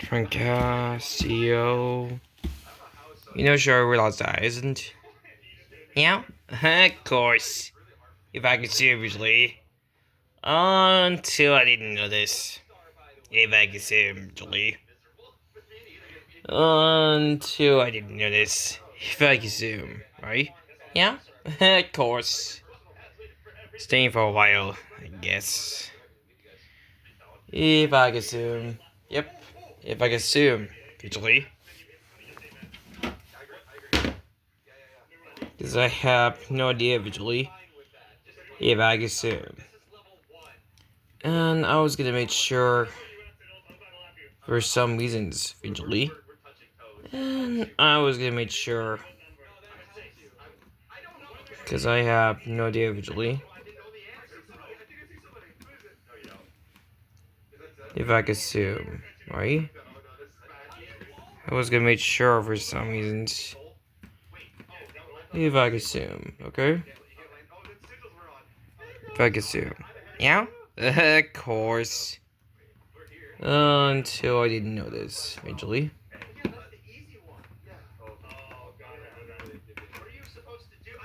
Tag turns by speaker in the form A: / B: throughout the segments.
A: Francasio. You know, sure, I realize that, isn't? Yeah? Of course. If I could seriously. Until I didn't know this. If I could seriously. Until I didn't know this. If I could zoom, right? Yeah? Of course. Staying for a while, I guess. If I could zoom. Yep. If I could zoom, visually. Because I have no idea visually. If I could zoom. And I was gonna make sure for some reasons visually. And I was gonna make sure because I have no idea visually. If I could zoom, right? I was gonna make sure for some reasons. If I could zoom, okay? If I could zoom. Yeah? Of course. Until I didn't know this, visually.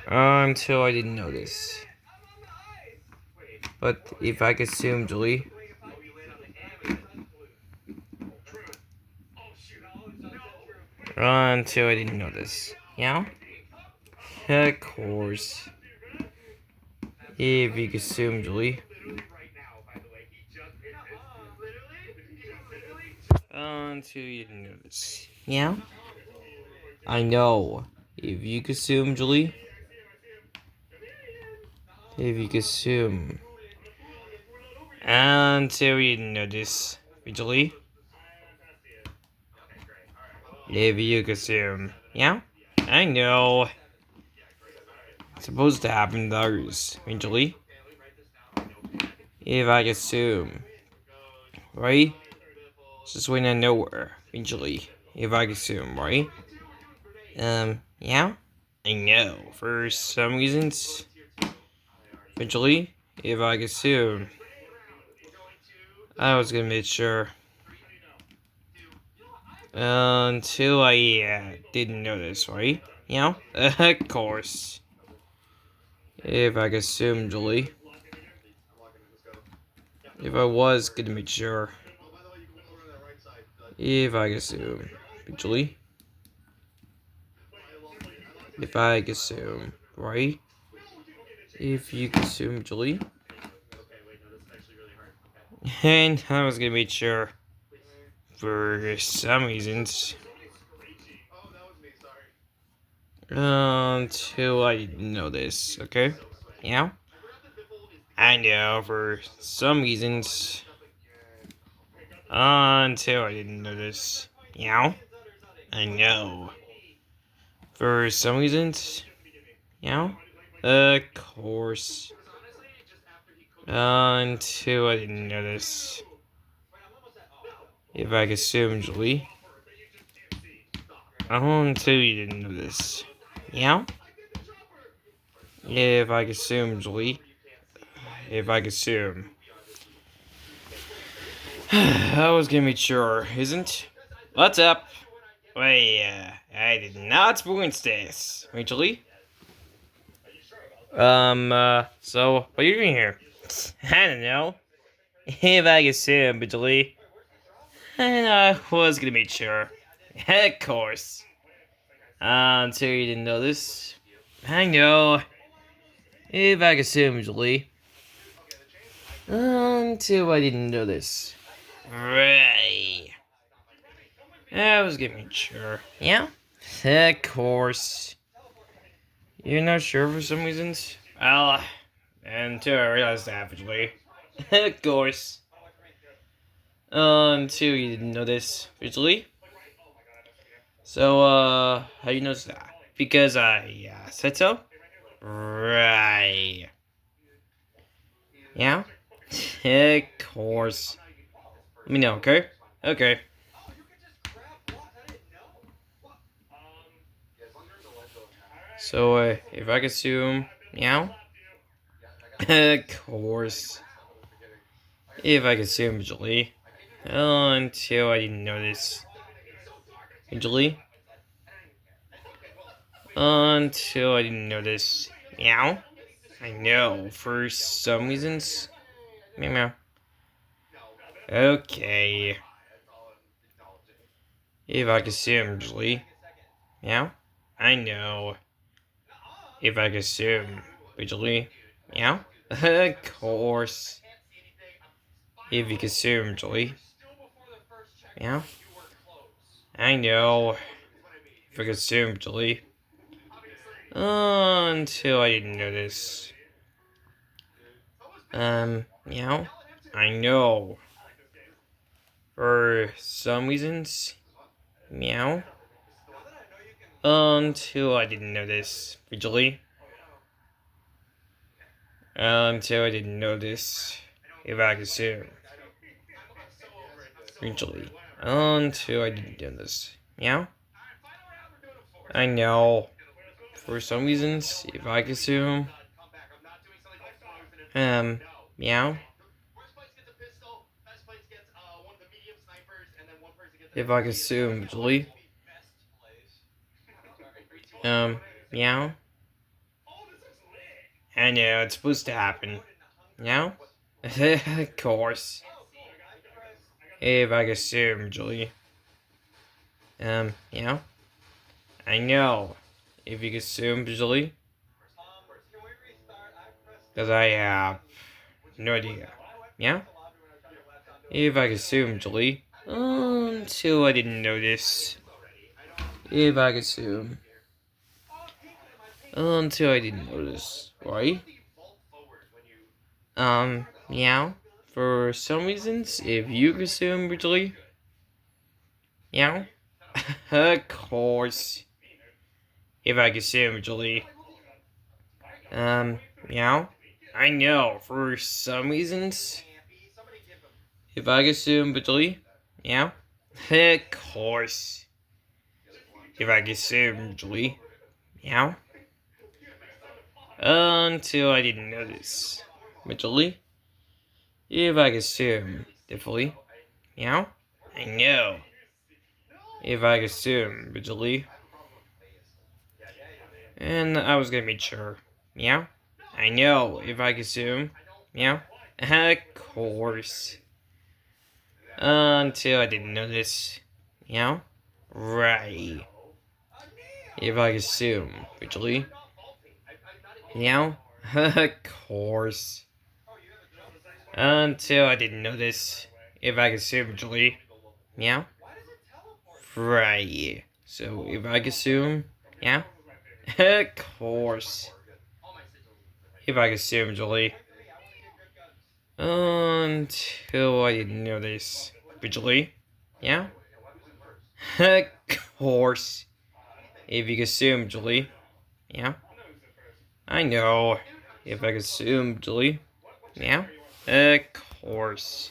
A: Until I didn't know this. But if I could zoom, Julie. Until I didn't know this. Yeah? Of course. If you could zoom, Julie. Until you didn't know this. Yeah? I know. If you could zoom, Julie. If you could zoom. Until you didn't know this. Julie. If you could zoom. Yeah? I know. It's supposed to happen those eventually. If I could zoom. Right? It's just went out of nowhere eventually. If I could zoom, right? Yeah? I know. For some reasons. Eventually, if I could zoom. I was gonna make sure. Until I didn't notice, right? You know? Of course. If I could zoom, Julie. If I was gonna make sure. If I could zoom. Julie. If I could zoom, right? If you could zoom, Julie. And I was gonna make sure. For some reasons. Until I know this, okay? Yeah? I know for some reasons. Until I didn't know this. Yeah? I know. For some reasons. Yeah? Of course. Until I didn't know this. If I could assume, Julie. Until you didn't know this. Yeah? If I could assume, Julie. If I could assume. I was gonna make sure, isn't? What's up? Wait, I did not spoon this. Julie? So, what are you doing here? I don't know. If I could assume, Julie. And I was gonna make sure. Of course. Until you didn't know this. I know. If I could assume, Julie. Until I didn't know this. Right. I was gonna make sure. Yeah? Of course. You're not sure for some reasons? Well, until I realized that, actually. Of course. Until you didn't know this, visually. So, how you notice that? Because I said so? Right. Yeah? Of course. Let me know, okay? Okay. So, if I could assume, meow? Of course. If I could assume, visually. Until I didn't notice. Eventually. Until I didn't notice. Meow. I know, for some reasons. Meow meow. Okay. If I could see him, usually. Meow. I know. If I could see him, usually. Meow. Of course. If you could see him, usually. Meow. I know. If I could see him, usually. Until I didn't notice. Meow. I know. For some reasons. Meow. Until I didn't notice. Visually. Until I didn't notice. If I could see him. Visually. Until I didn't notice. Meow. I know. For some reasons, if I could see him. Meow. If I could see him, visually. Meow. I know, it's supposed to happen. Meow? Of course. If I could assume, Julie. Meow? I know. If you could assume, Julie. Because I have no idea. Meow? If I could assume, Julie. Until I didn't notice. If I could assume. Until I didn't notice. Right? Meow? For some reasons, if you could assume, Julie. Meow? Of course. If I could assume, Julie. Meow? I know, for some reasons. If I could assume, Julie. Meow? Of course. If I could assume, Julie. Meow? Until I didn't notice. Julie? If I could assume, definitely. Meow? I know. If I could assume, Julie. And I was gonna make sure. Meow? I know, if I could assume. Meow? Of course. Until I didn't notice. Meow? Right. If I could assume, visually. Meow? Of course. Until I didn't notice. If I could assume, visually. Meow? Right. So, if I could assume. Meow? Of course. If I could assume, Julie. Until I didn't notice. Visually. Yeah? Of course. If you could assume, Julie. Yeah? I know. If I could assume, Julie. Yeah? Of course.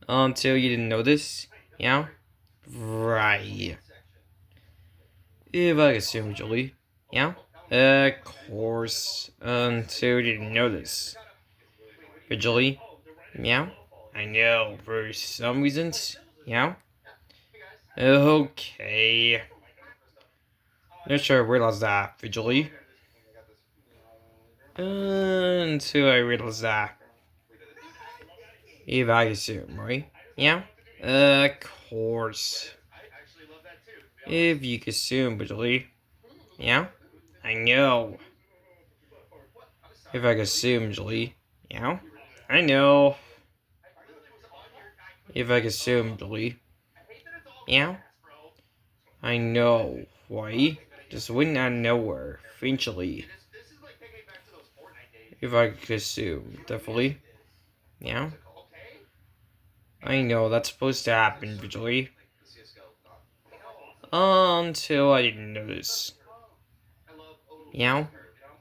A: Until you didn't notice. Yeah? Right. If I could assume, Julie. Yeah? Of course. Until you didn't notice. Visually. Meow. I know. For some reasons. Meow. Okay. Not sure I realized that visually. Until I realized that. If I assume, right? Yeah? Of course. If you could assume visually. Yeah? I know. If I could assume visually. Yeah? I know. If I could assume visually. Yeah? I know. Why? Just went out of nowhere. Eventually. If I could assume. Definitely. Yeah? I know, that's supposed to happen visually. Until I didn't notice. Yeah?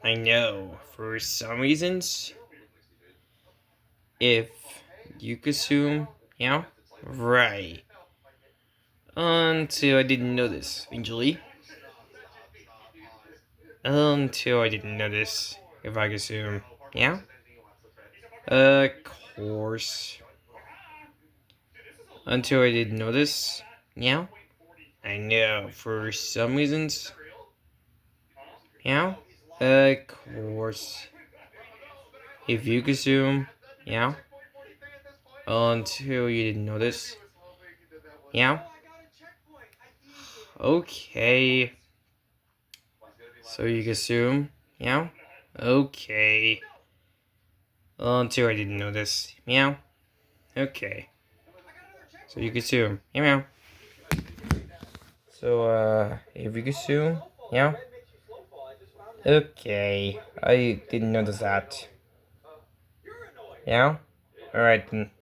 A: I know. For some reasons. If you could assume. Yeah? Right. Until I didn't notice. Eventually. Until I didn't notice. If I could assume. Yeah? Of course. Until I didn't notice. Meow. I know, for some reasons. Meow. Of course. If you consume. Meow. Until you didn't notice. Meow. Okay. So you consume. Meow. Okay. Until I didn't notice. Meow. Okay. So you consume. Meow meow. So if you consume. Meow. Okay. I didn't notice that. Meow. Alright then.